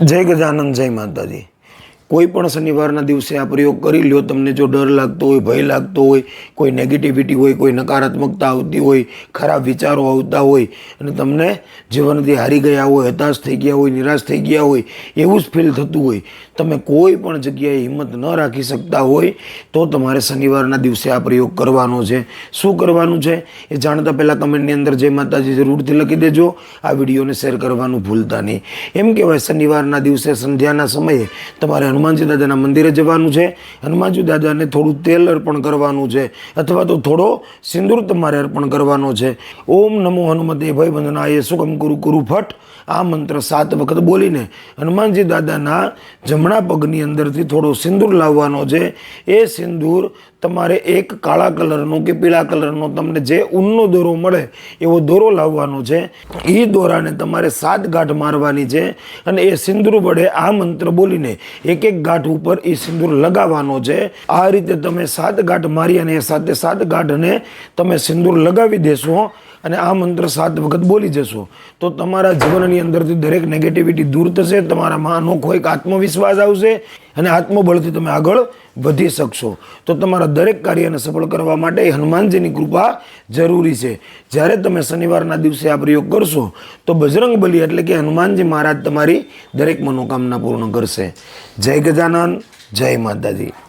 जय गजानन जय माताजी। कोई पण शनिवारना दिवसे आ प्रयोग करी लो। तमने जो डर लागतो होय, भय लागतो होय, कोई नेगेटिविटी होय, कोई नकारात्मकता आवती होय, खराब विचारो आवता होय अने तमने जीवनथी हारी गया होय, हताश थई गया होय, निराश थई गया होय एवुं ज फील थतुं होय, तमे कोई पण जग्याए हिम्मत न राखी शकता होय तो तमारे शनिवारना दिवसे आ प्रयोग करवानो छे। शुं करवानुं छे ए जाणता पहेला कमेंटनी अंदर जय माताजी जरूरथी लखी देजो। आ विडियोने शेर करवानुं भूलता नहीं। एम कहेवाय शनिवारना दिवसे संध्याना समये तमारे हनुमानजी दादाना मंदिरे जवानुं छे। हनुमानजी दादाने थोड़ुं तेल अर्पण करवानुं छे अथवा तो थोड़ो सिंदूर तमारे अर्पण करवानो छे। ओम नमो हनुमते भय वंदनाय सुखम कुरु कुरु फट आ मंत्र 7 वखत बोलीने हनुमानजी दादाना जमणा पगनी अंदरथी थोड़ो सिंदूर लाववानो छे। ए सिंदूर तमारे एक काळा कलरनो के पीळा कलरनो तमने जे ऊननो दोरो मळे एवो दोरो लाववानो छे। ई दोराने तमारे 7 गांठ मारवानी छे अने ए सिंदूर वडे आ मंत्र बोलीने एक एक गांठ उपर ए सिंदूर लगाववानो छे। आ रीते तमे 7 गांठ मारी अने साथे 7 गांठने तमे सिंदूर लगावी देशो અને આ મંત્ર 7 વખત બોલી જશો તો તમારા જીવનની અંદરથી દરેક નેગેટિવિટી દૂર થશે। તમારામાં અનોખો એક આત્મવિશ્વાસ આવશે અને આત્મબળથી તમે આગળ વધી શકશો। તો તમારા દરેક કાર્યને સફળ કરવા માટે હનુમાનજીની કૃપા જરૂરી છે। જ્યારે તમે શનિવારના દિવસે આ પ્રયોગ કરશો તો બજરંગ બલી એટલે કે હનુમાનજી મહારાજ તમારી દરેક મનોકામના પૂર્ણ કરશે। જય ગજાનન, જય માતાજી।